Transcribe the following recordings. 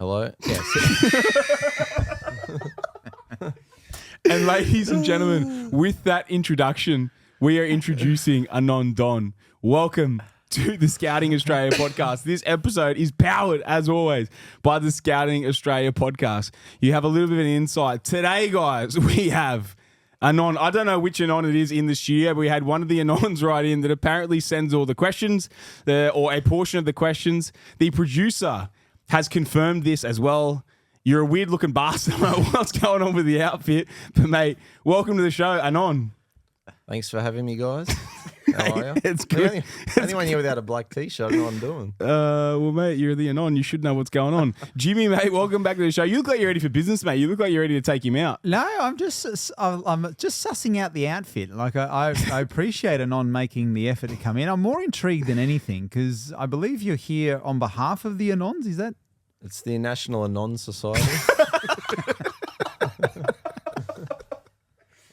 Hello? Yes. And ladies and gentlemen, with that introduction, we are introducing Anon Don. Welcome to the Scouting Australia podcast. This episode is powered, as always, by the Scouting Australia podcast. You have a little bit of an insight. Today, guys, we have Anon. I don't know which Anon it is in the studio, but we had one of the Anons right in that apparently sends all the questions, or a portion of the questions. The producer has confirmed this as well. You're a weird-looking bastard. I don't know what's going on with the outfit. But, mate, welcome to the show, Anon. Thanks for having me, guys. How are you? It's good. Anyone here without a black T-shirt, I know what I'm doing. Well, mate, you're the Anon. You should know what's going on. Jimmy, mate, welcome back to the show. You look like you're ready for business, mate. You look like you're ready to take him out. No, I'm just sussing out the outfit. Like I appreciate Anon making the effort to come in. I'm more intrigued than anything because I believe you're here on behalf of the Anons. Is that? It's the National Anon Society.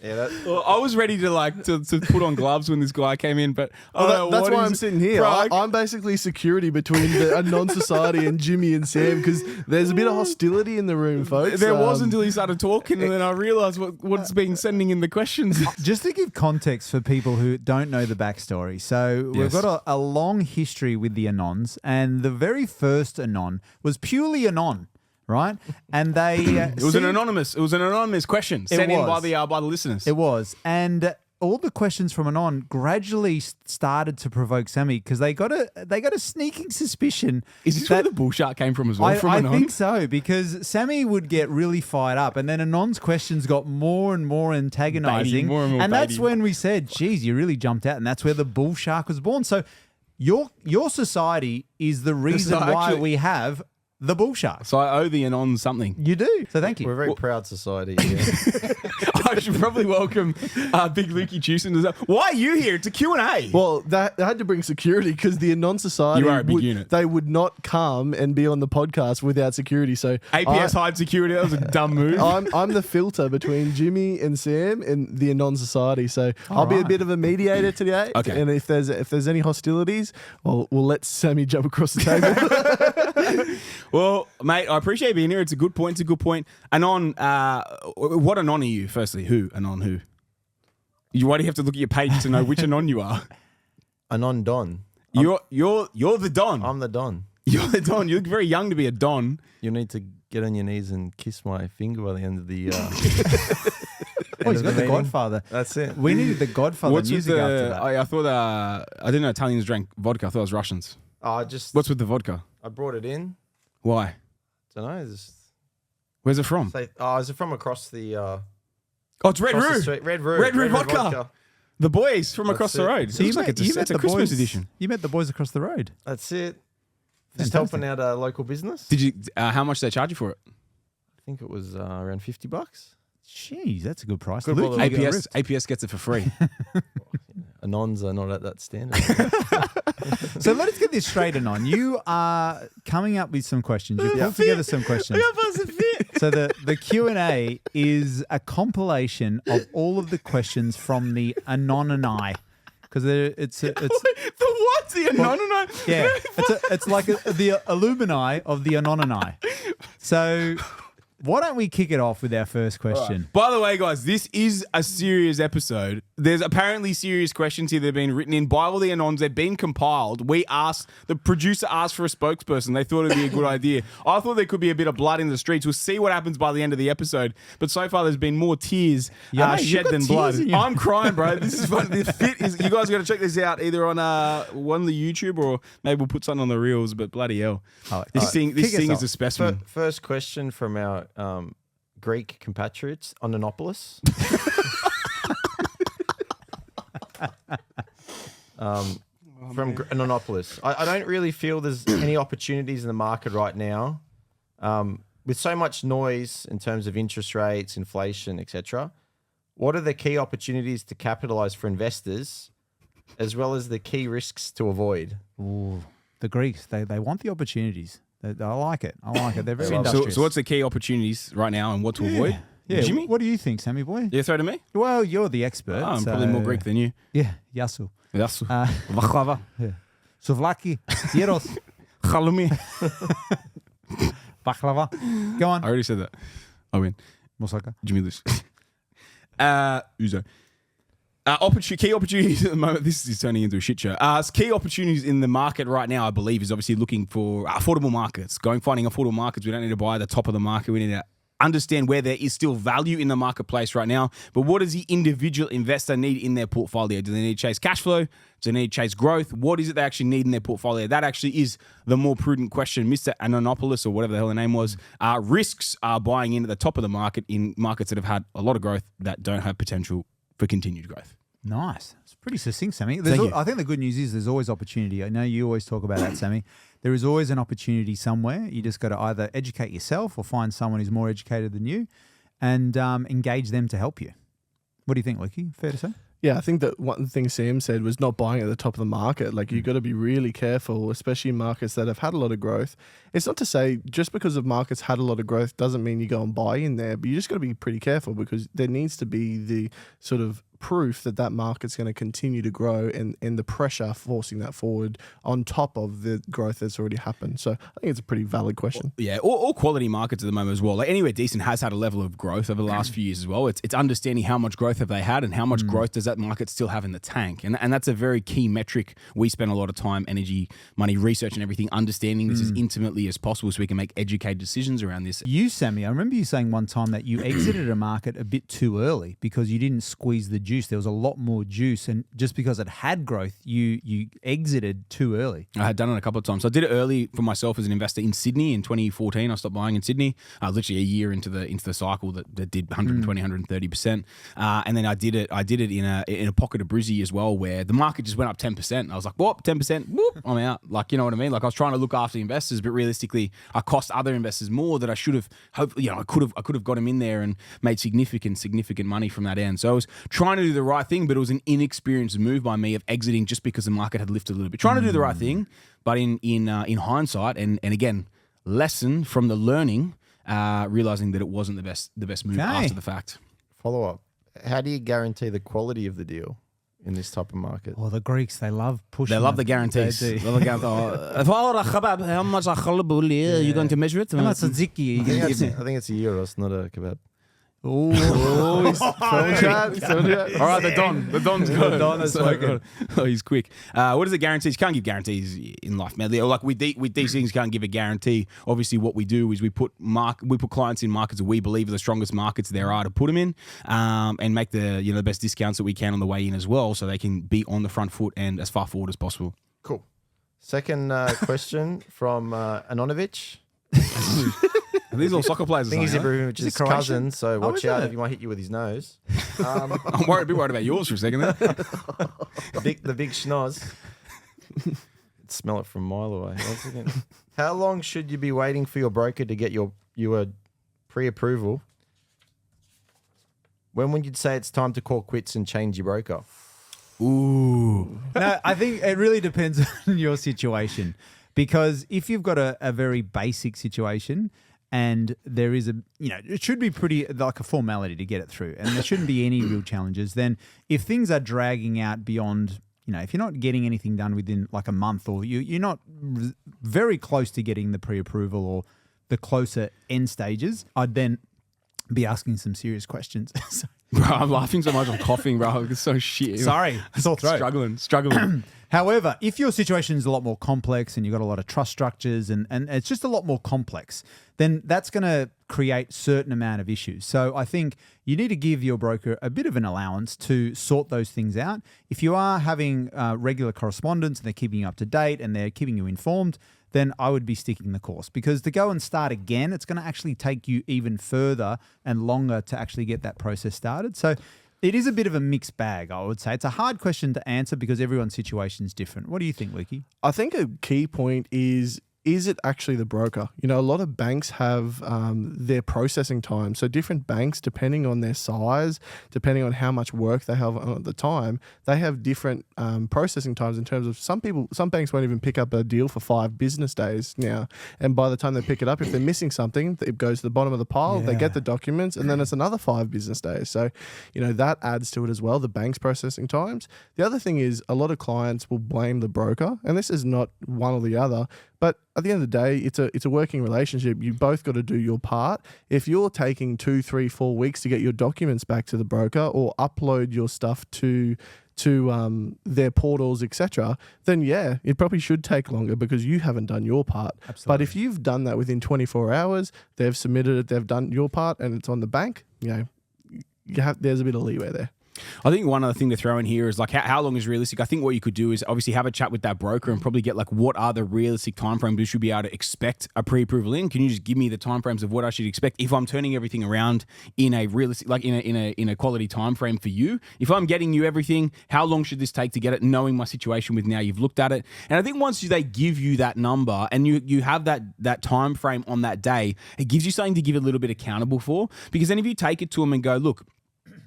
Yeah, Well, I was ready to put on gloves when this guy came in, but that's why I'm sitting here. I'm basically security between the Anon Society and Jimmy and Sam because there's a bit of hostility in the room, folks. There was until he started talking, and then I realised what's being sending in the questions. Just to give context for people who don't know the backstory. So we've got a long history with the Anons, and the very first Anon was purely Anon. Right, and they it was an anonymous question sent in by the listeners. It was, and all the questions from Anon gradually started to provoke Sammy because they got a sneaking suspicion. Is this where the bull shark came from as well? I think so, because Sammy would get really fired up, and then Anon's questions got more and more antagonising, and that's when we said, "Geez, you really jumped out," and that's where the bull shark was born. So your society is the reason why we have the bull shark. So I owe the Anon something. You do. So thank you. we're a very proud society. Yeah. I should probably welcome Big Lukey Jewson. Why are you here? It's a Q&A. Well, they had to bring security because the Anon Society, you are a big unit. They would not come and be on the podcast without security. So APS hide security. That was a dumb move. I'm the filter between Jimmy and Sam and the Anon Society. So I'll be a bit of a mediator today. Okay. And if there's any hostilities, we'll let Sammy jump across the table. Well, mate, I appreciate you being here. It's a good point. Anon, what Anon are you, firstly? Who? Anon who? Why do you have to look at your page to know which Anon you are? Anon Don. You're the Don. I'm the Don. You're the Don. You look very young to be a Don. You need to get on your knees and kiss my finger by the end of the... Oh, he's got the Godfather. That's it. We needed the Godfather music after that. I thought, I didn't know Italians drank vodka. I thought it was Russians. What's with the vodka? I brought it in. Why? Don't know. Where's it from? Is it from across the... it's Red Roux. Red Roux. Red Roux vodka. The boys from across the road. So It looks like it's a Christmas edition. You met the boys across the road. That's it. Just helping out a local business. Did you? How much did they charge you for it? I think it was around $50. Jeez, that's a good price. Good Luke, APS gets it for free. Anons are not at that standard. So let's get this straight, Anon. You are coming up with some questions. You pulled together some questions. So the Q&A is a compilation of all of the questions from the Anonini. Because it's the what? The Anonini? Yeah, it's like the alumni of the Anonini. So why don't we kick it off with our first question? Right. By the way, guys, this is a serious episode. There's apparently serious questions here that have been written in by all the Anons. They've been compiled. The producer asked for a spokesperson. They thought it'd be a good idea. I thought there could be a bit of blood in the streets. We'll see what happens by the end of the episode. But so far, there's been more tears shed than blood. I'm crying, bro. This is fun. The fit is. You guys got to check this out either on one of the YouTube or maybe we'll put something on the reels. But bloody hell, this thing is a specimen. First question from our Greek compatriots, Anonopoulos. From Anonopoulos. I don't really feel there's any opportunities in the market right now. With so much noise in terms of interest rates, inflation, etc. What are the key opportunities to capitalize for investors, as well as the key risks to avoid? Ooh, the Greeks, they want the opportunities. I like it. They're very industrious. So what's the key opportunities right now and what to avoid? Yeah. Jimmy? What do you think, Sammy boy? You throw to me? Well, you're the expert. I'm probably more Greek than you. Yeah, Yasu. Vachlava. Souvlaki. Yeros. Chalumi. Baklava. Go on. I already said that. I win. Moussaka. Jimmy Lewis. Uzo. Key opportunities at the moment. This is turning into a shit show. Key opportunities in the market right now, I believe, is obviously looking for affordable markets. Finding affordable markets. We don't need to buy at the top of the market. We need to understand where there is still value in the marketplace right now. But what does the individual investor need in their portfolio? Do they need to chase cash flow? Do they need to chase growth? What is it they actually need in their portfolio? That actually is the more prudent question. Mr. Anonopoulos, or whatever the hell the name was, risks are buying in at the top of the market in markets that have had a lot of growth that don't have potential for continued growth. Nice. It's pretty succinct, Sammy. I think the good news is there's always opportunity. I know you always talk about that, Sammy. There is always an opportunity somewhere. You just got to either educate yourself or find someone who's more educated than you and engage them to help you. What do you think, Licky? Fair to say? Yeah, I think that one thing Sam said was not buying at the top of the market. Like, you've got to be really careful, especially in markets that have had a lot of growth. It's not to say just because of markets had a lot of growth doesn't mean you go and buy in there, but you just got to be pretty careful because there needs to be the sort of proof that that market's going to continue to grow and the pressure forcing that forward on top of the growth that's already happened. So I think it's a pretty valid question. Yeah, all quality markets at the moment as well. Like anywhere decent has had a level of growth over the last few years as well. It's understanding how much growth have they had and how much growth does that market still have in the tank. And that's a very key metric. We spend a lot of time, energy, money, research and everything, understanding this as intimately as possible so we can make educated decisions around this. You, Sammy, I remember you saying one time that you exited a market a bit too early because you didn't squeeze the juice. There was a lot more juice, and just because it had growth, you exited too early. I had done it a couple of times. So I did it early for myself as an investor in Sydney in 2014. I stopped buying in Sydney, literally a year into the cycle that did 120, 130%. And then I did it in a pocket of Brizzy as well, where the market just went up 10%. I was like, whoop, 10%, whoop, I'm out. Like, you know what I mean? Like, I was trying to look after investors, but realistically, I cost other investors more that I should have. Hopefully, I could have got them in there and made significant money from that end. So I was trying to do the right thing, but it was an inexperienced move by me of exiting just because the market had lifted a little bit. Trying to do the right thing, but in hindsight, and again, lesson from the learning, realizing that it wasn't the best move after the fact. Follow up. How do you guarantee the quality of the deal in this type of market? Well, the Greeks, they love pushing. They love the guarantees. They do. How much you're going to measure it? How much tzatziki are you going to give me? I think it's a gyros, not a kebab. Oh, He's throwing chat. All right, the Don's good. The Don is spoken. Oh, he's quick. What is the guarantees? You can't give guarantees in life, man. Like with these things, you can't give a guarantee. Obviously, what we do is we put clients in markets that we believe are the strongest markets there are to put them in, and make the best discounts that we can on the way in as well, so they can be on the front foot and as far forward as possible. Cool. Second question from Anonovich. These all soccer players. I think he's Ibrahimovic's cousin, so watch is out it? if he might hit you with his nose. I'm a bit worried about yours for a second there. The big schnoz. Smell it from a mile away. Once again. How long should you be waiting for your broker to get your pre-approval? When would you say it's time to call quits and change your broker? Ooh. No, I think it really depends on your situation. Because if you've got a very basic situation and there is it should be pretty like a formality to get it through and there shouldn't be any real challenges, then if things are dragging out beyond, if you're not getting anything done within like a month or you're not very close to getting the pre-approval or the closer end stages, I'd then be asking some serious questions. Bro, I'm laughing so much, I'm coughing, bro. It's so shit. Sorry, sore throat. Struggling. However, if your situation is a lot more complex and you've got a lot of trust structures and it's just a lot more complex, then that's going to create certain amount of issues. So I think you need to give your broker a bit of an allowance to sort those things out. If you are having regular correspondence and they're keeping you up to date and they're keeping you informed, then I would be sticking the course, because to go and start again, it's going to actually take you even further and longer to actually get that process started. So it is a bit of a mixed bag, I would say. It's a hard question to answer because everyone's situation is different. What do you think, Licky? I think a key point is it actually the broker? A lot of banks have their processing time. So different banks, depending on their size, depending on how much work they have at the time, they have different processing times in terms of some banks won't even pick up a deal for 5 business days now. And by the time they pick it up, if they're missing something, it goes to the bottom of the pile, they get the documents, and then it's another 5 business days. So, that adds to it as well, the bank's processing times. The other thing is a lot of clients will blame the broker, and this is not one or the other, But at the end of the day, it's a working relationship. You both got to do your part. If you're taking 2, 3, 4 weeks to get your documents back to the broker or upload your stuff to their portals, etc., then yeah, it probably should take longer because you haven't done your part. Absolutely. But if you've done that within 24 hours, they've submitted it, they've done your part, and it's on the bank, there's a bit of leeway there. I think one other thing to throw in here is like how long is realistic. I think what you could do is obviously have a chat with that broker and probably get like what are the realistic timeframes we should be able to expect a pre-approval in. Can you just give me the timeframes of what I should expect if I'm turning everything around in a realistic, like in a quality timeframe for you? If I'm getting you everything, how long should this take to get it? Knowing my situation with now you've looked at it, and I think once they give you that number and you have that time frame on that day, it gives you something to give a little bit accountable for. Because then if you take it to them and go, look,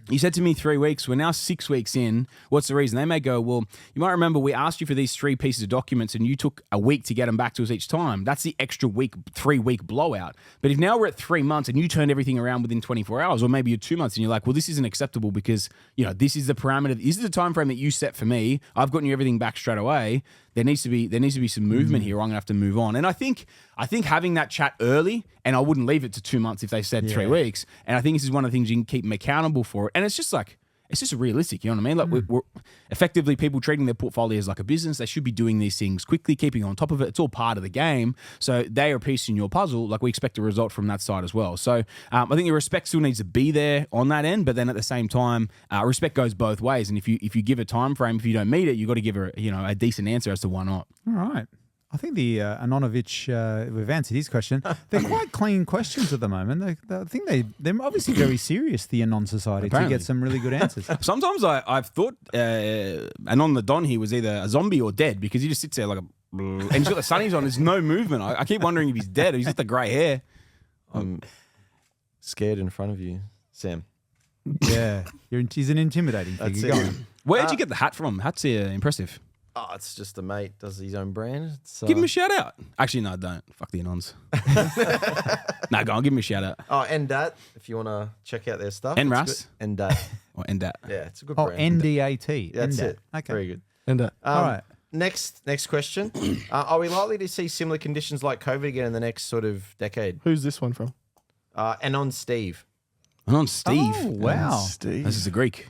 you said to me 3 weeks, we're now 6 weeks in. What's the reason? They may go, well, you might remember we asked you for these 3 pieces of documents and you took a week to get them back to us each time. That's the extra week, 3-week blowout. But if now we're at 3 months and you turned everything around within 24 hours, or maybe you're 2 months and you're like, well, this isn't acceptable because, this is the parameter, this is the time frame that you set for me. I've gotten you everything back straight away. There needs to be some movement here. Or I'm gonna have to move on. And I think having that chat early, and I wouldn't leave it to 2 months if they said 3 weeks. And I think this is one of the things you can keep them accountable for. And it's just realistic. You know what I mean? Like we're effectively people treating their portfolios like a business. They should be doing these things quickly, keeping on top of it. It's all part of the game. So they are a piece in your puzzle. Like we expect a result from that side as well. So I think the respect still needs to be there on that end. But then at the same time, respect goes both ways. And if you give a time frame, if you don't meet it, you got to give her a decent answer as to why not. All right. I think the Anonovich, we've answered his question. They're quite clean questions at the moment. I think they're obviously very serious, the Anon Society, Apparently. to get some really good answers. Sometimes I've thought Anon the Don here was either a zombie or dead because he just sits there like and he's got the sunnies on. There's no movement. I keep wondering if he's dead or he's got the grey hair. I'm scared in front of you, Sam. Yeah, he's an intimidating figure. That's Go it. on. Where did you get the hat from? Hat's impressive. Oh, it's just a mate does his own brand. Give him a shout out. Actually, no, don't. Fuck the Anons. No, go on, give him a shout out. Oh, and that if you want to check out their stuff. And it's Ras? good. And that. Or end that. Yeah, it's a good Oh, brand. NDAT. That's it. Okay. Very good. And All right. Next question. Are we likely to see similar conditions like COVID again in the next sort of decade? who's this one from? Anon Steve. Anon Steve. Oh, wow. Steve. This is a Greek.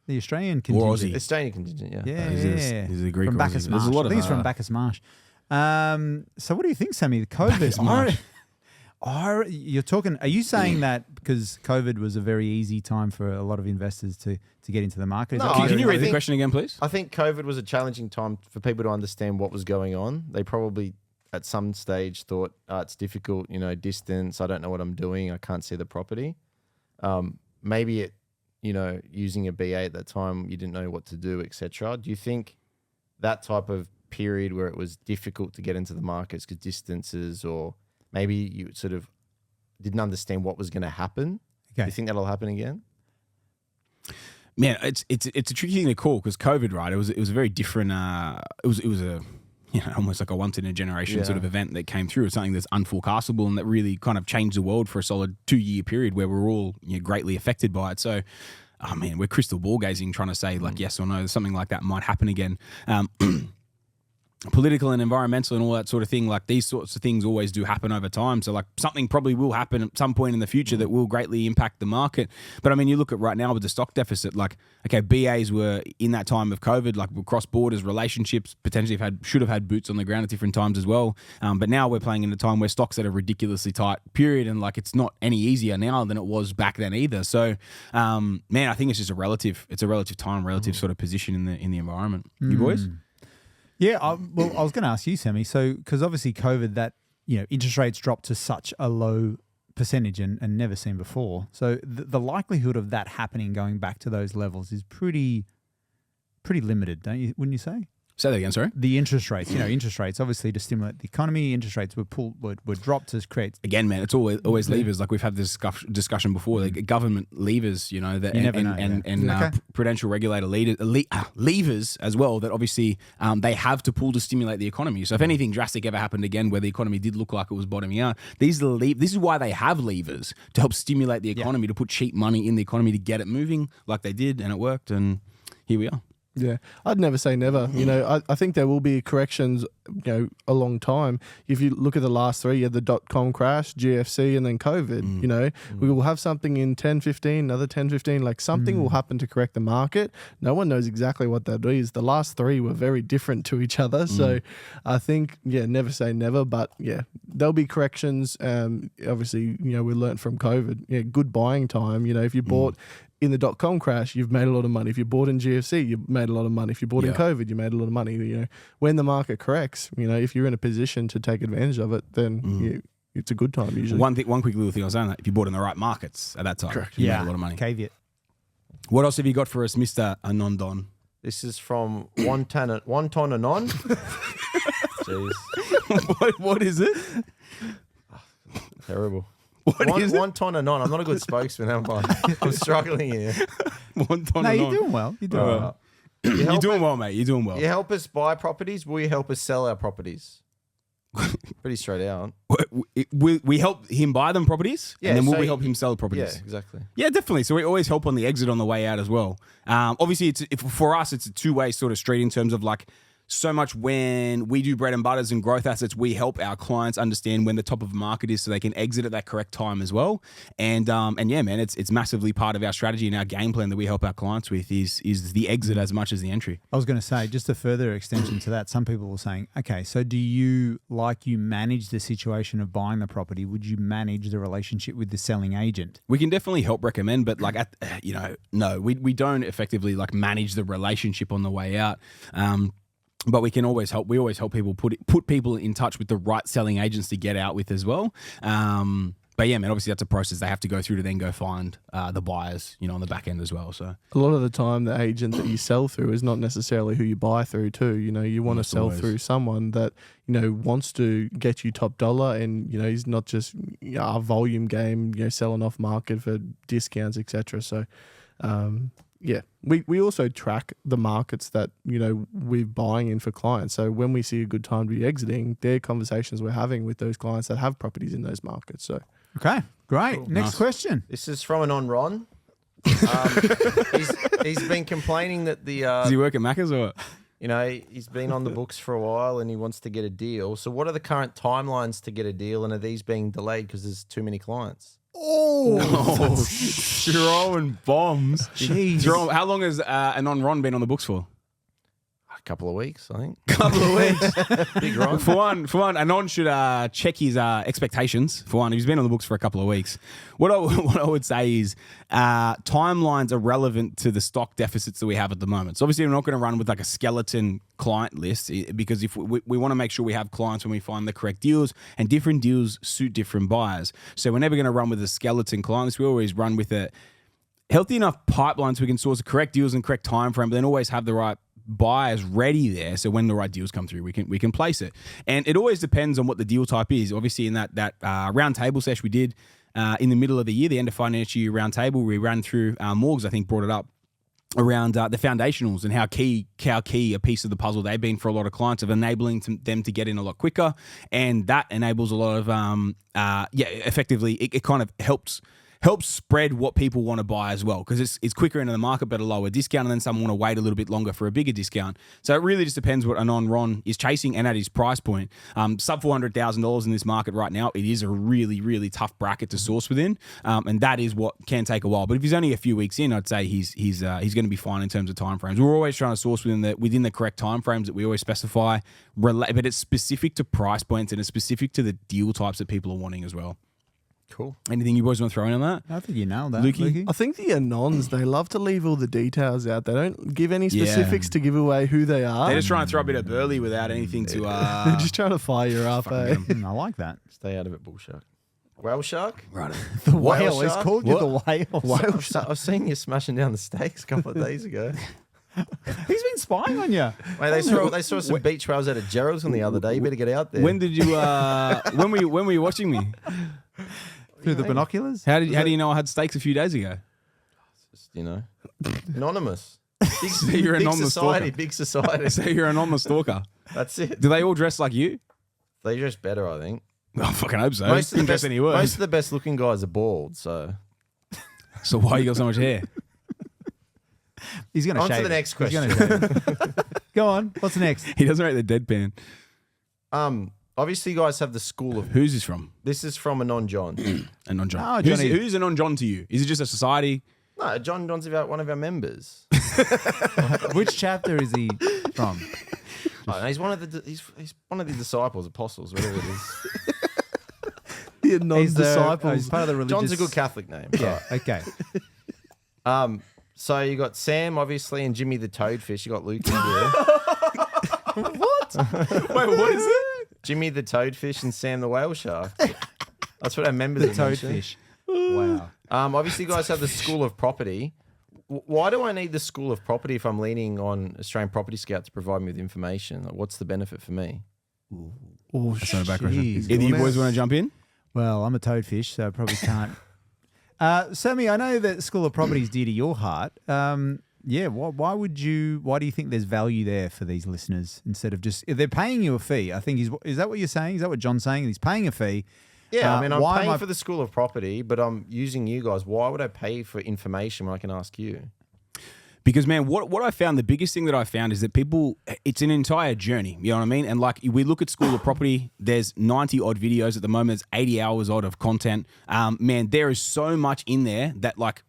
The Australian Or contingent. Aussie. Estonian contingent, yeah. Yeah, Is it Greek from or Bacchus Aussie? Marsh. There's a lot I think of it's from Bacchus Marsh. So what do you think, Sammy? The COVID. Marsh. You're talking. Are you saying that because COVID was a very easy time for a lot of investors to get into the market? Is No, that I what Can you you're- read the think- question again, please? I think COVID was a challenging time for people to understand what was going on. They probably at some stage thought, it's difficult, distance, I don't know what I'm doing, I can't see the property. Maybe using a BA at that time, you didn't know what to do, etc. Do you think that type of period where it was difficult to get into the markets because distances, or maybe you sort of didn't understand what was going to happen? Do Okay. you think that'll happen again? Man, it's a tricky thing to call because COVID, right? It was a very different. It was a almost like a once in a generation sort of event that came through. It's something that's unforecastable and that really kind of changed the world for a solid 2-year period where we're all greatly affected by it. So, oh man, we're crystal ball gazing, trying to say like yes or no, something like that might happen again. Political and environmental and all that sort of thing, like these sorts of things always do happen over time. So like something probably will happen at some point in the future that will greatly impact the market. But I mean, you look at right now with the stock deficit, like, okay, BAs were in that time of COVID, like cross borders, relationships, potentially should have had boots on the ground at different times as well. But now we're playing in a time where stocks at a ridiculously tight period. And like, it's not any easier now than it was back then either. So, man, I think it's just a relative time, relative sort of position in the environment. You boys? Yeah, I was going to ask you, Sammy. So, because obviously COVID, that interest rates dropped to such a low percentage and never seen before. So, the likelihood of that happening, going back to those levels, is pretty limited, wouldn't you say? Say that again, sorry. The interest rates, interest rates obviously to stimulate the economy. Interest rates were dropped to create. Again, man, it's always levers. Like we've had this discussion before. Like government levers, that You never know, and prudential regulator levers as well. That obviously they have to pull to stimulate the economy. So if anything drastic ever happened again, where the economy did look like it was bottoming out, this is why they have levers to help stimulate the economy, to put cheap money in the economy to get it moving, like they did, and it worked. And here we are. Yeah, I'd never say never. You know, I think there will be corrections, a long time. If you look at the last three, you had the .com crash, GFC, and then COVID. You know, we will have something in 10-15, another 10-15, like something will happen to correct the market. No one knows exactly what that is. The last three were very different to each other. So I think, never say never, but there'll be corrections. Obviously, we learned from COVID, good buying time. If you bought in the .com crash, you've made a lot of money. If you bought in GFC, you made a lot of money. If you bought in COVID, you made a lot of money. When the market corrects, if you're in a position to take advantage of it, then it's a good time usually. One quick little thing I was saying, that if you bought in the right markets at that time, Correct. you made a lot of money. Caveat. What else have you got for us, Mr. Anon Don? This is from One Ton Anon. Jeez, what is it? terrible. What is it? One Ton Anon. I'm not a good spokesman, am I? I'm struggling here. One ton No, Anon. you're doing well. You're doing well. You're doing well, mate. You're doing well. You help us buy properties. Will you help us sell our properties? Pretty straight out. We help him buy them properties, and then will we help him sell the properties? Yeah, exactly. Yeah, definitely. So we always help on the exit on the way out as well. Obviously, for us, it's a two-way sort of street in terms of like so much when we do bread and butters and growth assets, we help our clients understand when the top of market is so they can exit at that correct time as well. And yeah, man, it's massively part of our strategy and our game plan that we help our clients with is the exit as much as the entry. I was going to say, just a further extension to that, some people were saying, okay, so do you manage the situation of buying the property? Would you manage the relationship with the selling agent? We can definitely help recommend, but like, no, we don't effectively like manage the relationship on the way out. But we can always help. We always help people put people in touch with the right selling agents to get out with as well. But yeah, man, obviously that's a process they have to go through to then go find the buyers, on the back end as well. So a lot of the time, the agent that you sell through is not necessarily who you buy through too. You want to sell through someone that wants to get you top dollar, and he's not just a volume game, selling off market for discounts, etc. So. Yeah, we also track the markets that, we're buying in for clients. So when we see a good time to be exiting, they're conversations we're having with those clients that have properties in those markets. So Okay, great. Cool. Next Nice. question. This is from Anon Ron. He's been complaining that does he work at Macca's or what? he's been on the books for a while and he wants to get a deal. So what are the current timelines to get a deal, and are these being delayed because there's too many clients? Throwing bombs. Jeez. How long has Anon Ron been on the books for? A couple of weeks, I think. Couple of weeks. Big Ron. For one, Anon should check his expectations. For one, he's been on the books for a couple of weeks. What I would say is timelines are relevant to the stock deficits that we have at the moment. So obviously, we're not going to run with like a skeleton client list, because if we want to make sure we have clients when we find the correct deals, and different deals suit different buyers. So we're never going to run with a skeleton client list. We always run with a healthy enough pipeline so we can source the correct deals and correct time frame, but then always have the right buyers ready there, so when the right deals come through, we can place it. And it always depends on what the deal type is. Obviously, in that round table sesh we did in the middle of the year, the end of financial year round table, we ran through Morgs, I think, brought it up around the foundationals and how key a piece of the puzzle they've been for a lot of clients, of enabling them to get in a lot quicker, and that enables a lot of effectively it kind of helps spread what people want to buy as well, because it's quicker into the market but a lower discount, and then some want to wait a little bit longer for a bigger discount. So it really just depends what Anon Ron is chasing and at his price point. Sub $400,000 in this market right now, it is a really, really tough bracket to source within, and that is what can take a while. But if he's only a few weeks in, I'd say he's going to be fine in terms of timeframes. We're always trying to source within the correct timeframes that we always specify, but it's specific to price points and it's specific to the deal types that people are wanting as well. Cool. Anything you boys want to throw in on that? I think you nailed that, Lukey? Lukey. I think the Anons, they love to leave all the details out. They don't give any specifics to give away who they are. They're just trying to throw a bit of burley without anything to... They're just trying to fire you up, eh? I like that. Stay out of it, bull shark. Whale shark? Right. The Whale whale. He's shark? called you the whale. Whale shark. I've seen you smashing down the steaks a couple of days ago. He's been spying on you. Mate, they saw some beach whales out of Geraldton the other day. You better get out there. When did you... when were you watching me? Through the binoculars? How do you know I had steaks a few days ago? Just, anonymous. So you're an Big anonymous society, stalker. big society. So you're an anonymous stalker. That's it. Do they all dress like you? They dress better, I think. I fucking hope so. Most of Didn't dress any worse. Most of the best looking guys are bald, so So why you got so much hair? He's going to On shave to the it. next He's gonna question. shave it. Go on. What's next? He doesn't rate the deadpan. Obviously, you guys have the school of. Who's this from? This is from Anon John. Anon John. Oh, who's, Johnny. who's Anon John to you? Is it just a society? No, John John's about one of our members. Which chapter is he from? Oh, no, he's one of the he's one of the disciples, apostles, whatever it is. The Anon He's disciples. he's part of the religious. John's a good Catholic name. Yeah. Okay. So you got Sam, obviously, and Jimmy the Toadfish. You got Luke in there. Wait, what is it? Jimmy the Toadfish and Sam the Whale Shark. That's what our members are mentioned. Toadfish. Wow. Obviously, you guys have the School of Property. Why do I need the School of Property if I'm leaning on Australian Property Scout to provide me with information? Like, what's the benefit for me? Oh, That's not a bad question. Jeez. Either you boys want to jump in? Well, I'm a toadfish, so I probably can't. Sammy, I know that School of Property is dear to your heart. Yeah, why do you think there's value there for these listeners instead of just if they're paying you a fee? I think is that what you're saying? Is that what John's saying? He's paying a fee. Yeah, I mean, I'm why am paying I- for the School of Property, but I'm using you guys. Why would I pay for information when I can ask you? Because, man, what I found, the biggest thing that I found is that people, it's an entire journey. You know what I mean? And like we look at School of Property, there's 90 odd videos at the moment. There's 80 hours odd of content. Man, there is so much in there that like,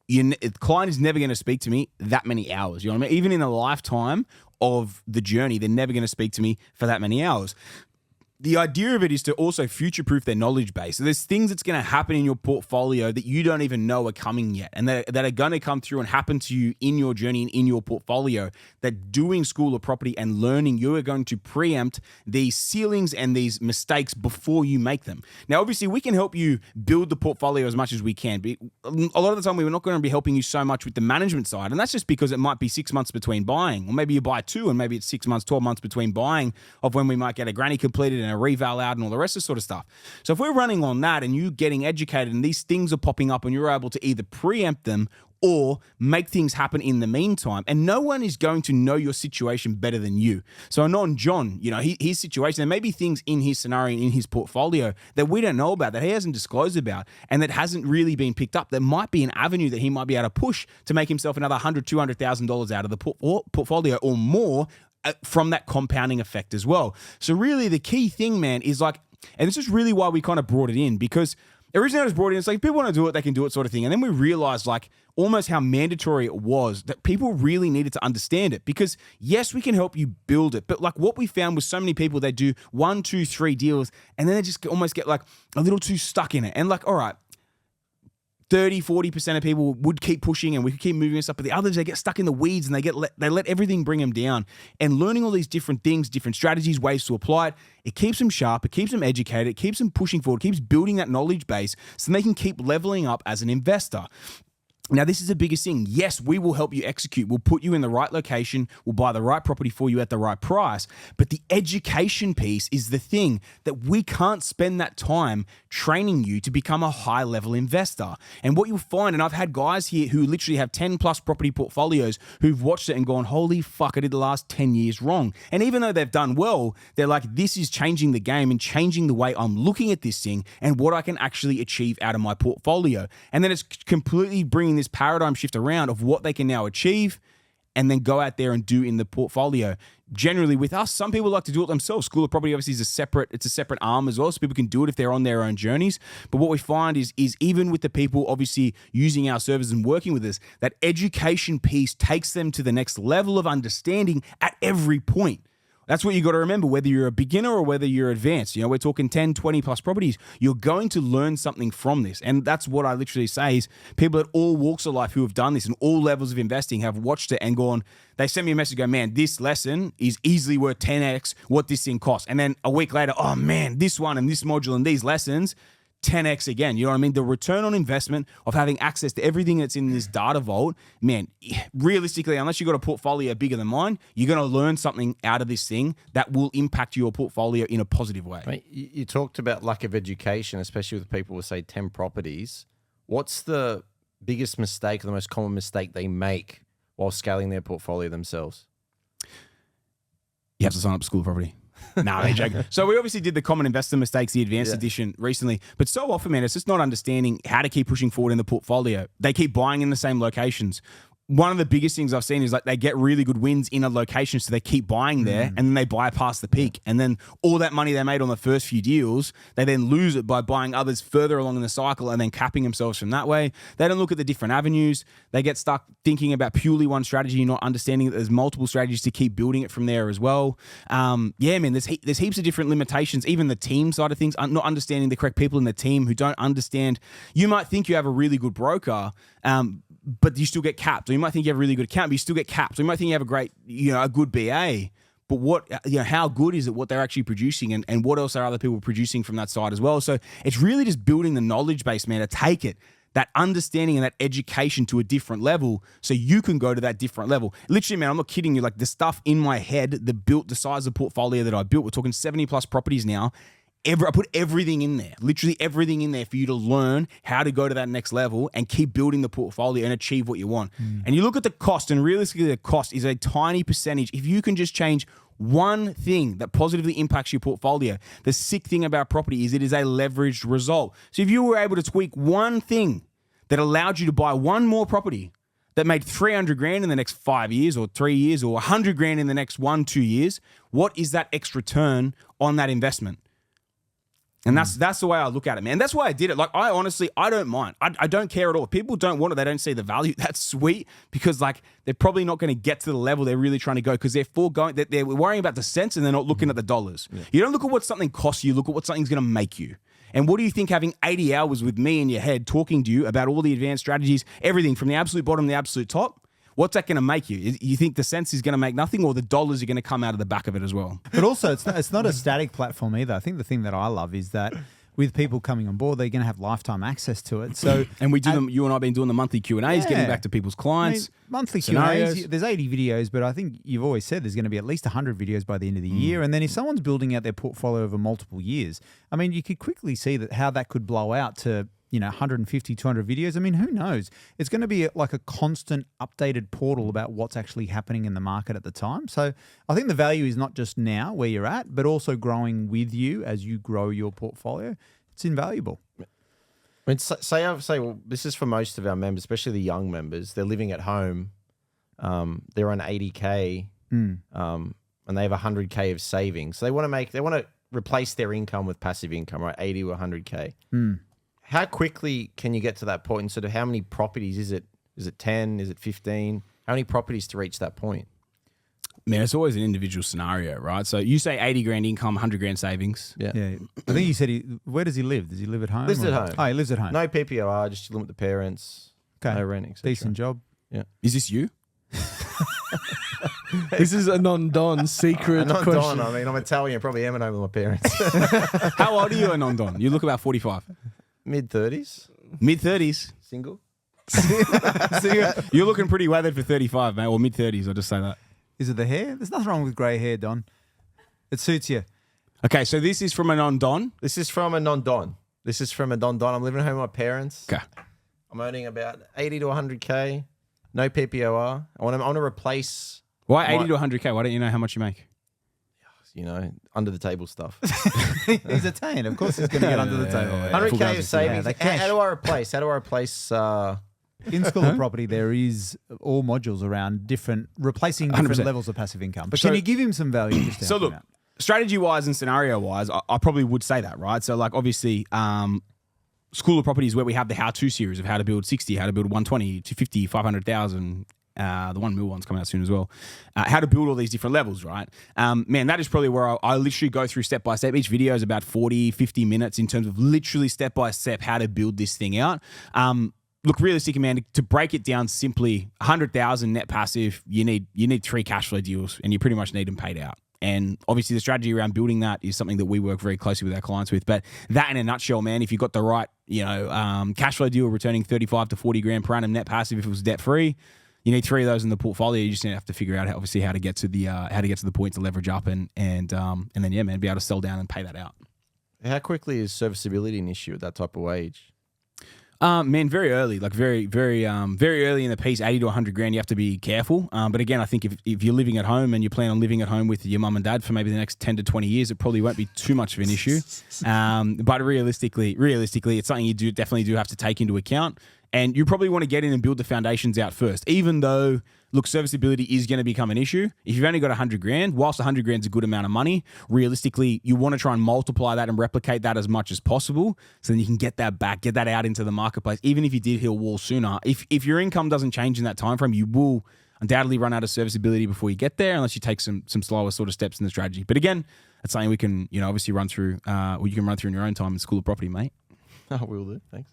the client is never going to speak to me that many hours. You know what I mean? Even in a lifetime of the journey, they're never going to speak to me for that many hours. The idea of it is to also future-proof their knowledge base. So there's things that's going to happen in your portfolio that you don't even know are coming yet and that are going to come through and happen to you in your journey and in your portfolio, that doing School of Property and learning, you are going to preempt these ceilings and these mistakes before you make them. Now, obviously, we can help you build the portfolio as much as we can. But a lot of the time, we're not going to be helping you so much with the management side. And that's just because it might be 6 months between buying. Or maybe you buy two and maybe it's 6 months, 12 months between buying of when we might get a granny completed and a reval out and all the rest of sort of stuff. So if we're running on that and you getting educated and these things are popping up and you're able to either preempt them or make things happen in the meantime, and no one is going to know your situation better than you. So Anon John, you know, his situation, there may be things in his scenario, in his portfolio that we don't know about, that he hasn't disclosed about, and that hasn't really been picked up. There might be an avenue that he might be able to push to make himself another $100,000, $200,000 out of the portfolio or more from that compounding effect as well. So really the key thing, man, is like, and this is really why we kind of brought it in, because originally I was brought in, it's like, if people want to do it, they can do it sort of thing. And then we realized like almost how mandatory it was, that people really needed to understand it, because yes, we can help you build it. But like what we found was so many people, they do 1, 2, 3 deals and then they just almost get like a little too stuck in it. And like, all right, 30, 40% of people would keep pushing and we could keep moving and stuff, but the others, they get stuck in the weeds and they let everything bring them down. And learning all these different things, different strategies, ways to apply it, it keeps them sharp, it keeps them educated, it keeps them pushing forward, it keeps building that knowledge base so they can keep leveling up as an investor. Now, this is the biggest thing. Yes, we will help you execute. We'll put you in the right location. We'll buy the right property for you at the right price. But the education piece is the thing that we can't spend that time training you to become a high-level investor. And what you'll find, and I've had guys here who literally have 10-plus property portfolios who've watched it and gone, holy fuck, I did the last 10 years wrong. And even though they've done well, they're like, this is changing the game and changing the way I'm looking at this thing and what I can actually achieve out of my portfolio. And then it's completely bringing this paradigm shift around of what they can now achieve and then go out there and do in the portfolio. Generally with us, some people like to do it themselves. School of Property obviously is a separate arm as well, so people can do it if they're on their own journeys. But what we find is even with the people obviously using our services and working with us, that education piece takes them to the next level of understanding at every point. That's what you got to remember, whether you're a beginner or whether you're advanced. You know, we're talking 10, 20 plus properties. You're going to learn something from this. And that's what I literally say is people at all walks of life who have done this and all levels of investing have watched it and gone, they send me a message, go, man, this lesson is easily worth 10x what this thing costs. And then a week later, oh man, this one and this module and these lessons, 10x again. You know what I mean? The return on investment of having access to everything that's in this data vault, man, realistically, unless you've got a portfolio bigger than mine, you're going to learn something out of this thing that will impact your portfolio in a positive way. I mean, you talked about lack of education, especially with people with, say, 10 properties. What's the biggest mistake, or the most common mistake they make while scaling their portfolio themselves? You have to sign up for School of Property. No, I'm joking. So we obviously did the Common Investor Mistakes, the Advanced Edition recently, but so often, man, it's just not understanding how to keep pushing forward in the portfolio. They keep buying in the same locations. one of the biggest things I've seen is like they get really good wins in a location, so they keep buying there, and then they buy past the peak, and then all that money they made on the first few deals, they then lose it by buying others further along in the cycle and then capping themselves from that way. They don't look at the different avenues. They get stuck thinking about purely one strategy, not understanding that there's multiple strategies to keep building it from there as well. Yeah, man, there's heaps of different limitations. Even the team side of things, not understanding the correct people in the team who don't understand. You might think you have a really good broker, but you still get capped. Or you might think you have a really good account, but you still get capped. Or you might think you have a good BA, but how good is it what they're actually producing, and what else are other people producing from that side as well? So it's really just building the knowledge base, man, to take it, that understanding and that education to a different level so you can go to that different level. Literally, man, I'm not kidding you. Like the stuff in my head, the size of portfolio that I built, we're talking 70 plus properties now. I put everything in there, literally everything in there for you to learn how to go to that next level and keep building the portfolio and achieve what you want. And you look at the cost, and realistically the cost is a tiny percentage. If you can just change one thing that positively impacts your portfolio, the sick thing about property is it is a leveraged result. So if you were able to tweak one thing that allowed you to buy one more property that made 300 grand in the next 5 years or 3 years or 100 grand in the next 1-2 years, what is that extra return on that investment? And that's the way I look at it, man. That's why I did it. Like, I honestly don't mind. I don't care at all. If people don't want it, they don't see the value. That's sweet, because like they're probably not going to get to the level they're really trying to go, because they're worrying about the cents and they're not looking at the dollars. Yeah. You don't look at what something costs you. Look at what something's going to make you. And what do you think having 80 hours with me in your head talking to you about all the advanced strategies, everything from the absolute bottom to the absolute top? What's that going to make you? You think the cents is going to make nothing, or the dollars are going to come out of the back of it as well? But also, it's not a static platform either. I think the thing that I love is that with people coming on board, they're going to have lifetime access to it. So, and we do them. You and I have been doing the monthly Q&As, getting back to people's clients. Monthly Q&As. There's 80 videos, but I think you've always said there's going to be at least 100 videos by the end of the year. And then if someone's building out their portfolio over multiple years, I mean, you could quickly see that how that could blow out to 150, 200 videos. I mean, who knows? It's going to be like a constant updated portal about what's actually happening in the market at the time. So I think the value is not just now where you're at, but also growing with you as you grow your portfolio. It's invaluable. I mean, well, this is for most of our members, especially the young members. They're living at home. They're on 80K, and they have 100K of savings. So they want to replace their income with passive income, right? 80 or 100K. How quickly can you get to that point? And sort of how many properties is it? Is it 10? Is it 15? How many properties to reach that point? Man, it's always an individual scenario, right? So you say 80 grand income, 100 grand savings. Yeah. I think you said where does he live? Does he live at home? Lives at home. Oh, he lives at home. No PPOR, just chilling with the parents. Okay. No rent, etc. Decent job. Yeah. Is this you? This is Anon Don secret Anon question. Don, I mean, I'm Italian, probably am at home with my parents. How old are you, Anon Don? You look about 45. Mid-30s. Mid-30s. Single. You're looking pretty weathered for 35, mate, or mid-30s, I'll just say that. Is it the hair? There's nothing wrong with grey hair, Don. It suits you. Okay, so this is from Anon Don. This is from Anon Don. I'm living at home with my parents. Okay. I'm earning about 80 to 100K. No PPOR. I want to replace... Why 80 to 100K? Why don't you know how much you make? Under the table stuff. He's Italian. Of course he's going to get under the table. 100K of savings. How do I replace? In School of Property, there is all modules around replacing different 100%. levels of passive income. But can you give him some value just to help him out? Strategy-wise and scenario-wise, I probably would say that, right? So, like, obviously, School of Property is where we have the how-to series of how to build 60, how to build 120, 250, 500,000. The 1 mil one's coming out soon as well. How to build all these different levels, right? Man, that is probably where I literally go through step by step. Each video is about 40, 50 minutes in terms of literally step by step how to build this thing out. Look, realistically, man, to break it down simply, 100,000 net passive, you need 3 cash flow deals, and you pretty much need them paid out. And obviously the strategy around building that is something that we work very closely with our clients with. But that in a nutshell, man, if you've got the right, cash flow deal returning 35 to 40 grand per annum net passive, if it was debt free, you need 3 of those in the portfolio. You just have to figure out how to get to the point to leverage up and then be able to sell down and pay that out. How quickly is serviceability an issue at that type of wage? Man, very early, like very early in the piece, 80 to 100 grand, you have to be careful. But again, I think if you're living at home and you plan on living at home with your mum and dad for maybe the next 10 to 20 years, it probably won't be too much of an issue. But realistically, it's something you definitely do have to take into account. And you probably want to get in and build the foundations out first, even though, look, serviceability is going to become an issue. If you've only got 100 grand, whilst 100 grand is a good amount of money, realistically, you want to try and multiply that and replicate that as much as possible so then you can get that back, get that out into the marketplace. Even if you did hit a wall sooner, if your income doesn't change in that time frame, you will undoubtedly run out of serviceability before you get there, unless you take some slower sort of steps in the strategy. But again, that's something we can, obviously run through, or you can run through in your own time in School of Property, mate. I will do. Thanks.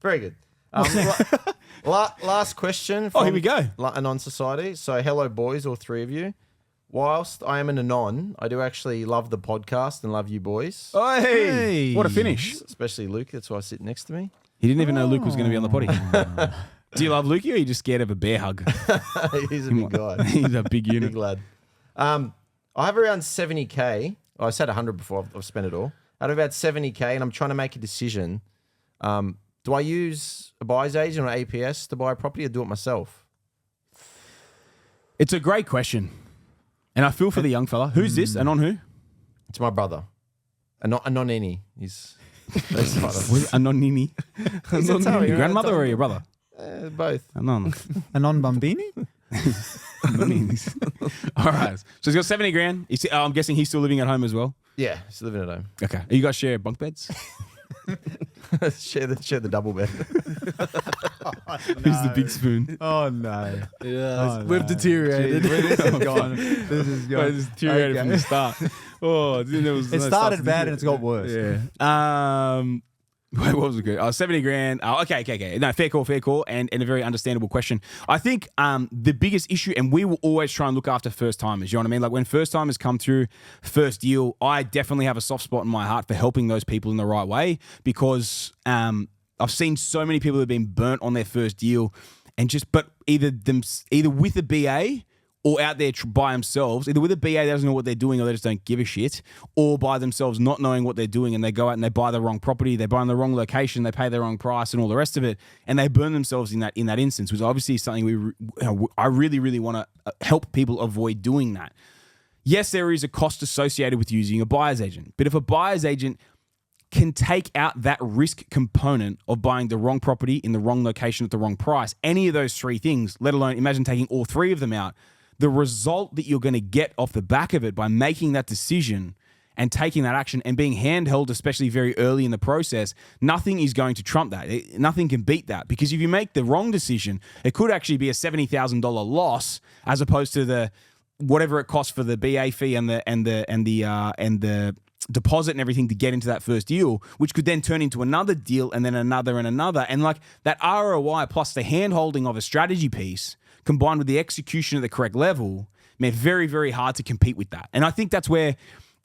Very good. Last question. From here we go. Anon Society. So, hello, boys, all three of you. Whilst I am an Anon, I do actually love the podcast and love you boys. Oh, hey. What a finish. Especially Luke. That's why I sit next to me. He didn't even know Luke was going to be on the potty. Do you love Lukey, or are you just scared of a bear hug? He's a big guy. He's a big unit. Big lad. I have around 70K. I said 100 before. I've spent it all. I have about 70K, and I'm trying to make a decision. Do I use a buyer's agent or APS to buy a property, or do it myself? It's a great question. And I feel for the young fella. Who's this? Anon who? It's my brother. Anonini. He's Anonini. Your grandmother or your brother? Both. Anon. Anon Bambini? All right. So he's got 70 grand. I'm guessing he's still living at home as well. Yeah, he's living at home. Okay. You guys share bunk beds? share the double bed. Who's the big spoon? Oh, no. Yeah, we've deteriorated. This is gone. This is gone. It's deteriorated from the start. Oh, it started bad and it's got worse. Yeah. Wait, what was it good? 70 grand. Okay. No, fair call. And a very understandable question. I think the biggest issue, and we will always try and look after first timers, you know what I mean? Like when first timers come through first deal, I definitely have a soft spot in my heart for helping those people in the right way, because I've seen so many people that have been burnt on their first deal and but either with a BA or out there by themselves, either with a BA that doesn't know what they're doing or they just don't give a shit, or by themselves not knowing what they're doing, and they go out and they buy the wrong property, they buy in the wrong location, they pay the wrong price and all the rest of it, and they burn themselves in that instance, which obviously is something I really, really want to help people avoid doing that. Yes, there is a cost associated with using a buyer's agent, but if a buyer's agent can take out that risk component of buying the wrong property in the wrong location at the wrong price, any of those three things, let alone imagine taking all three of them out, the result that you're going to get off the back of it by making that decision and taking that action and being handheld, especially very early in the process, nothing is going to trump that. Nothing can beat that, because if you make the wrong decision, it could actually be a $70,000 loss as opposed to the whatever it costs for the BA fee and the deposit and everything to get into that first deal, which could then turn into another deal and then another and another. And like that ROI plus the hand-holding of a strategy piece combined with the execution at the correct level, man, very, very hard to compete with that. And I think that's where,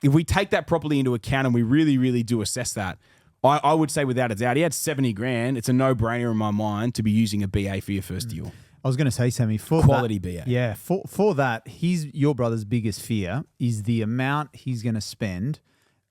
if we take that properly into account and we really, really do assess that, I would say without a doubt, he had 70 grand. It's a no-brainer in my mind to be using a BA for your first deal. I was going to say, Sammy, for quality that, BA. Yeah, for that, your brother's biggest fear is the amount he's going to spend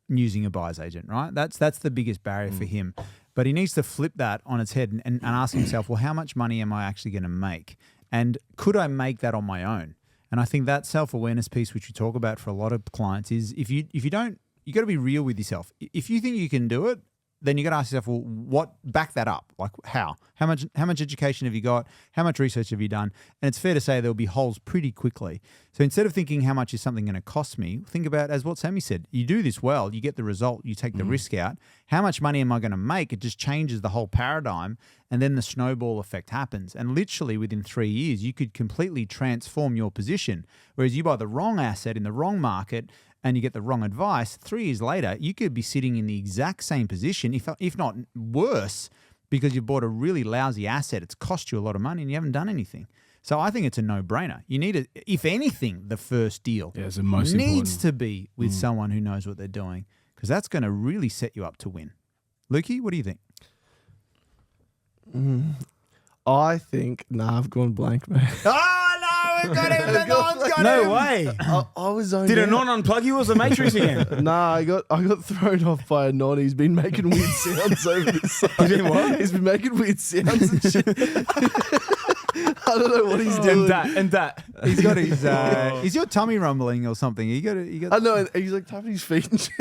using a buyer's agent, right? That's the biggest barrier for him. But he needs to flip that on its head and ask himself, well, how much money am I actually going to make? And could I make that on my own? And I think that self-awareness piece, which you talk about for a lot of clients, is if you don't, you got to be real with yourself. If you think you can do it, then you got to ask yourself, well, back that up? Like how? How much education have you got? How much research have you done? And it's fair to say there'll be holes pretty quickly. So instead of thinking how much is something going to cost me, think about, as what Sammy said, you do this well, you get the result, you take the risk out. How much money am I going to make? It just changes the whole paradigm, and then the snowball effect happens. And literally within 3 years, you could completely transform your position. Whereas you buy the wrong asset in the wrong market and you get the wrong advice, 3 years later, you could be sitting in the exact same position, if not worse, because you bought a really lousy asset. It's cost you a lot of money and you haven't done anything. So I think it's a no-brainer. You need if anything, the first deal it's the most needs important. to be with someone who knows what they're doing, because that's going to really set you up to win. Lukey, what do you think? I think, I've gone blank, mate. Oh, no, got him. Anon's got him. No way. I was zoned Did out. Anon unplug you? Was the Matrix again? Nah, I got thrown off by Anon. He's been making weird sounds over the side. He's been what? He's been making weird sounds and shit. I don't know what he's doing. And that. He's got his. Is your tummy rumbling or something? You got. I know. He's like tapping his feet and shit.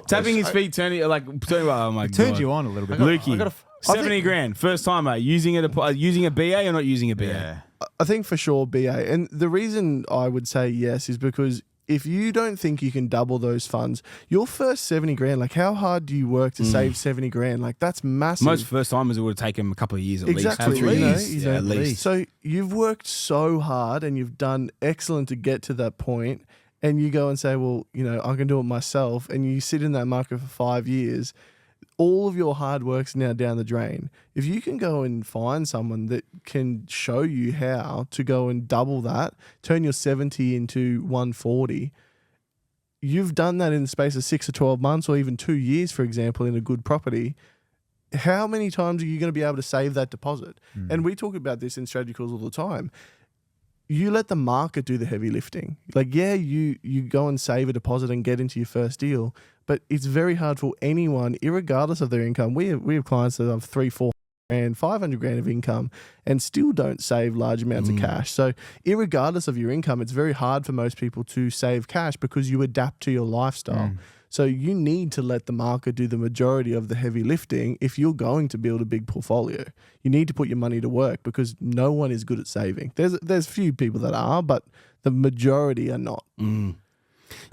Tapping his feet, turning oh my god. Turned you on a little bit. Lukey, 70 grand, first timer, using a BA or not using a BA? Yeah. I think for sure BA. And the reason I would say yes is because if you don't think you can double those funds, your first 70 grand, like how hard do you work to save 70 grand? Like that's massive. Most first timers, it would have taken them a couple of years at Exactly. least. You know, At least. So you've worked so hard and you've done excellent to get to that point, and you go and say, well, you know, I can do it myself, and you sit in that market for 5 years, all of your hard work's now down the drain. If you can go and find someone that can show you how to go and double that, turn your 70 into 140, you've done that in the space of 6 or 12 months or even 2 years, for example, in a good property. How many times are you going to be able to save that deposit? And we talk about this in strategy calls all the time. You let the market do the heavy lifting. Like, yeah, you go and save a deposit and get into your first deal, but it's very hard for anyone, irregardless of their income. We have clients that have 300, 400 grand, 500 grand of income and still don't save large amounts of cash. So irregardless of your income, it's very hard for most people to save cash because you adapt to your lifestyle. So you need to let the market do the majority of the heavy lifting if you're going to build a big portfolio. You need to put your money to work because no one is good at saving. There's few people that are, but the majority are not.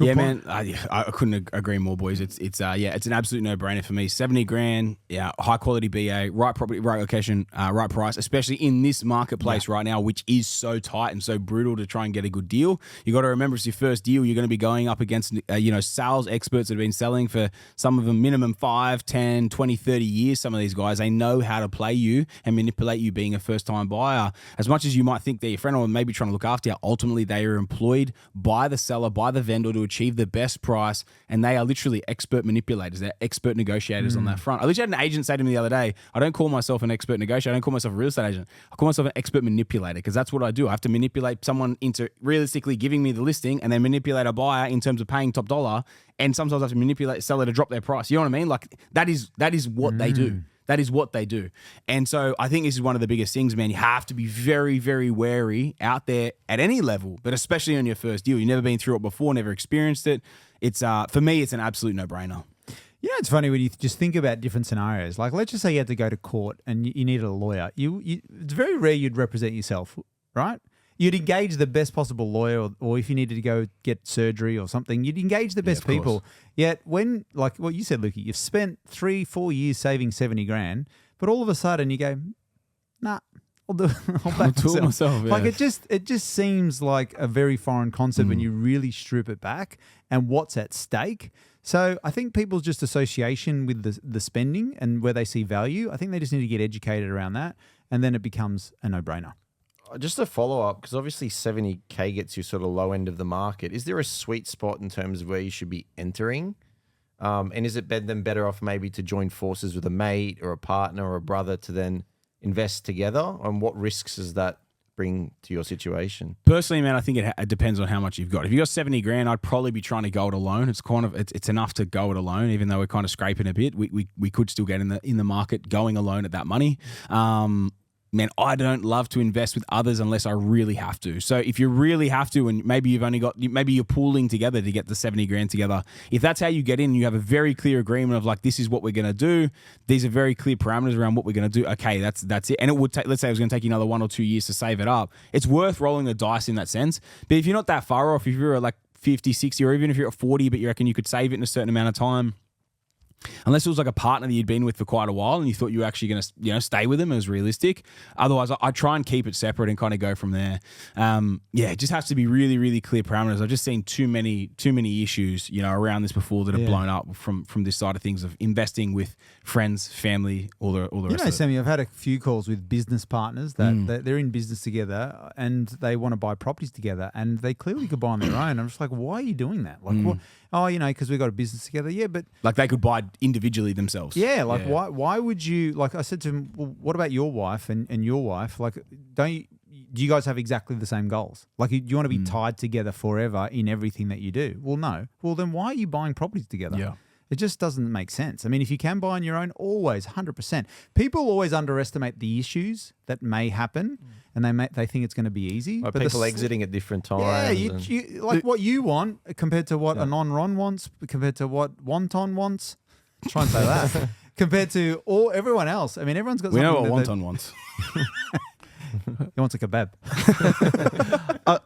Yeah, man, I couldn't agree more, boys. It's an absolute no-brainer for me. 70 grand, yeah, high quality BA, right property, right location, right price, especially in this marketplace right now, which is so tight and so brutal to try and get a good deal. You got to remember, it's your first deal. You're going to be going up against sales experts that have been selling for some of them minimum 5, 10, 20, 30 years. Some of these guys, they know how to play you and manipulate you being a first-time buyer. As much as you might think they're your friend or maybe trying to look after you, ultimately they are employed by the seller, by the vendor to achieve the best price, and they are literally expert manipulators. They're expert negotiators on that front. I literally had an agent say to me the other day, I don't call myself an expert negotiator. I don't call myself a real estate agent. I call myself an expert manipulator because that's what I do. I have to manipulate someone into realistically giving me the listing and then manipulate a buyer in terms of paying top dollar, and sometimes I have to manipulate a seller to drop their price. You know what I mean? Like that is what they do. That is what they do. And so I think this is one of the biggest things, man. You have to be very, very wary out there at any level, but especially on your first deal. You've never been through it before, never experienced it. It's for me, it's an absolute no-brainer. You know, it's funny when you just think about different scenarios. Like, let's just say you had to go to court and you needed a lawyer. It's very rare you'd represent yourself, right? You'd engage the best possible lawyer, or if you needed to go get surgery or something, you'd engage the best people. Yet when, like what you said, Lukey, you've spent 3-4 years saving 70 grand, but all of a sudden you go, nah, I'll do it myself. Yeah. Like it just seems like a very foreign concept when you really strip it back and what's at stake. So I think people's just association with the spending and where they see value, I think they just need to get educated around that, and then it becomes a no-brainer. Just a follow-up, because obviously 70K gets you sort of low end of the market. Is there a sweet spot in terms of where you should be entering? And is it better off maybe to join forces with a mate or a partner or a brother to then invest together? And what risks does that bring to your situation? Personally, man, I think it depends on how much you've got. If you got 70 grand, I'd probably be trying to go it alone. It's enough to go it alone, even though we're kind of scraping a bit. We could still get in the market going alone at that money. Man, I don't love to invest with others unless I really have to. So if you really have to, and maybe you're pooling together to get the 70 grand together. If that's how you get in, you have a very clear agreement of like, this is what we're going to do. These are very clear parameters around what we're going to do. Okay, that's it. And it would take, let's say it was going to take you another 1 or 2 years to save it up. It's worth rolling the dice in that sense. But if you're not that far off, if you're at like 50, 60, or even if you're at 40, but you reckon you could save it in a certain amount of time, unless it was like a partner that you'd been with for quite a while and you thought you were actually going to stay with them, it was realistic. Otherwise, I try and keep it separate and kind of go from there. It just has to be really, really clear parameters. I've just seen too many issues, around this before that have blown up from this side of things of investing with friends, family, all the rest of it. Sammy, I've had a few calls with business partners that they're in business together and they want to buy properties together, and they clearly could buy on their own. I'm just like, why are you doing that? Like, what? Oh, because we've got a business together. Yeah, but like they could buy individually themselves. Yeah, why would you, like I said to him, well, what about your wife and your wife? Like, do you guys have exactly the same goals? Like, do you want to be tied together forever in everything that you do? Well, no. Well, then why are you buying properties together? Yeah. It just doesn't make sense. I mean, if you can buy on your own, always, 100%. People always underestimate the issues that may happen, and they think it's going to be easy. Like but people exiting at different times. yeah, and- you like what you want compared to what Anon Ron wants, compared to what Wonton wants. Try and say that. Compared to everyone else. I mean, everyone's got We something. know what that Wonton wants. he wants a kebab.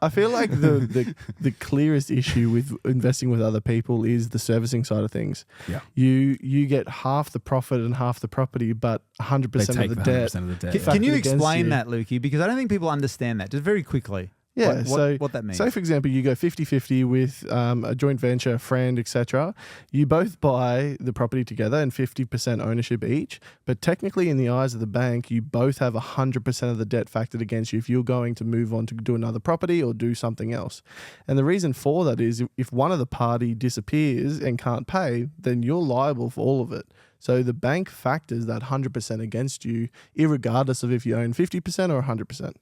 I feel like the clearest issue with investing with other people is the servicing side of things. Yeah. You get half the profit and half the property, but 100% They take of the 100% debt. of the debt. Can factored you against explain you. that, Lukey? Because I don't think people understand that. Just very quickly. Yeah, What that means. Say, for example, you go 50-50 with a joint venture, friend, etc. You both buy the property together and 50% ownership each. But technically, in the eyes of the bank, you both have 100% of the debt factored against you if you're going to move on to do another property or do something else. And the reason for that is if one of the party disappears and can't pay, then you're liable for all of it. So the bank factors that 100% against you, irregardless of if you own 50% or 100%.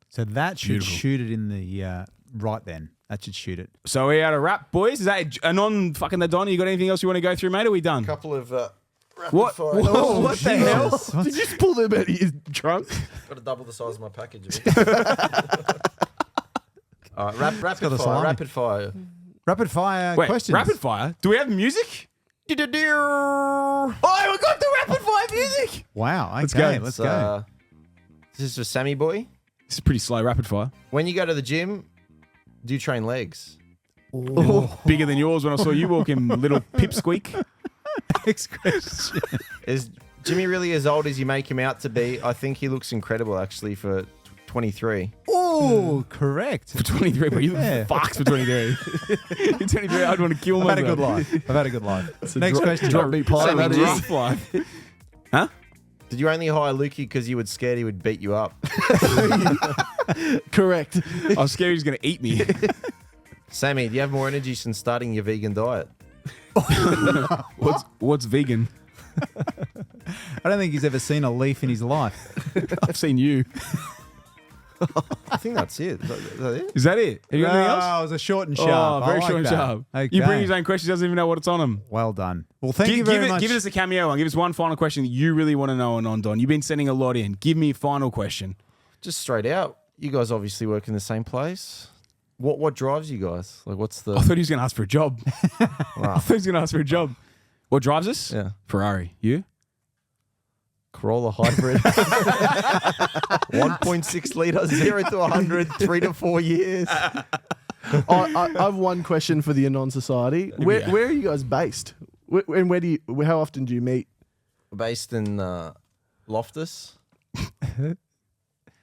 So that should Beautiful. shoot it in the right then. That should shoot it. So we had a wrap, boys. Is that Anon fucking the Don? You got anything else you want to go through, mate? Are we done? couple of What? Whoa, what the hell? Jesus. What's- Did you just pull them out of your trunk? Got to double the size of my package. All right, rapid got the fire. salami. Rapid fire. Rapid fire Wait, questions. rapid fire? Do we have music? Oh, we got the rapid fire music. Wow. Okay, go. let's go. This is for Sammy boy. This is pretty slow rapid fire. When you go to the gym, do you train legs? Bigger than yours when I saw you walking, little pipsqueak. Next question. Is Jimmy really as old as you make him out to be? I think he looks incredible actually for 23. Oh, correct. For 23, but you Yeah. fucks for 23. You're 23, I'd want to kill I've myself. had a good life. I've had a good life. Next question. Drop me pie, Sammy that G. is. Rough life. Huh? Did you only hire Lukey because you were scared he would beat you up? Correct. I was scared he was going to eat me. Sammy, do you have more energy since starting your vegan diet? What's vegan? I don't think he's ever seen a leaf in his life. I've seen you. I think that's it. Is that it? Is that it? Have you got anything else? Oh, it was a short and sharp. Oh, very I like short and that. sharp. Okay. You bring his own questions, doesn't even know what it's on him. Well done. Well, thank you very much. Give us a cameo one. Give us one final question that you really want to know, Anon Don. You've been sending a lot in. Give me a final question. Just straight out. You guys obviously work in the same place. What drives you guys? Like, what's the? I thought he was going to ask for a job. I Wow. thought he was going to ask for a job. What drives us? Yeah. Ferrari. You? Corolla hybrid. 1.6 litre, 0 to 100, 3 to 4 years. I have one question for the Anon Society. Where are you guys based? And how often do you meet? Based in Loftus.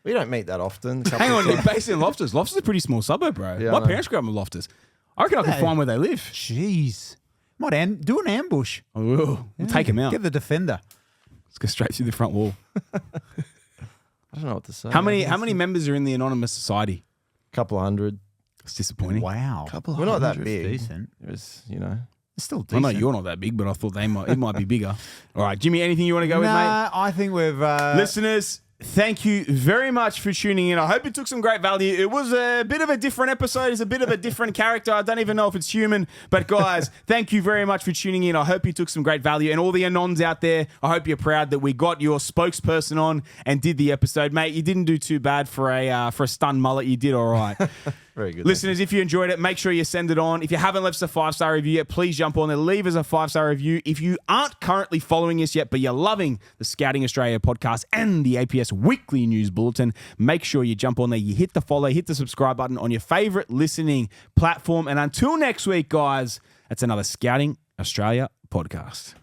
We don't meet that often. A couple Hang of on, times. you're based in Loftus. Loftus is a pretty small suburb, bro. Yeah, I My know. parents grew up in Loftus. I reckon I can Hey. find where they live. Jeez. Might do an ambush. I will. We'll take him out. Get the defender. Let's go straight through the front wall. I don't know what to say. How many members are in the Anonymous Society? Couple of hundred. It's disappointing. Wow. We're not that It's big. decent. It was, you know. It's still I decent. know you're not that big, but I thought it might be bigger. All right, Jimmy, anything you want to go with, mate? Nah, I think we've... Listeners, thank you very much for tuning in. I hope it took some great value. It was a bit of a different episode. It's a bit of a different character. I don't even know if it's human. But guys, thank you very much for tuning in. I hope you took some great value. And all the Anons out there, I hope you're proud that we got your spokesperson on and did the episode. Mate, you didn't do too bad for a stunned mullet. You did all right. Very good. Listeners, if you enjoyed it, make sure you send it on. If you haven't left us a 5-star review yet, please jump on there. Leave us a 5-star review. If you aren't currently following us yet, but you're loving the Scouting Australia podcast and the APS Weekly News Bulletin, make sure you jump on there. You hit the follow, hit the subscribe button on your favorite listening platform. And until next week, guys, that's another Scouting Australia podcast.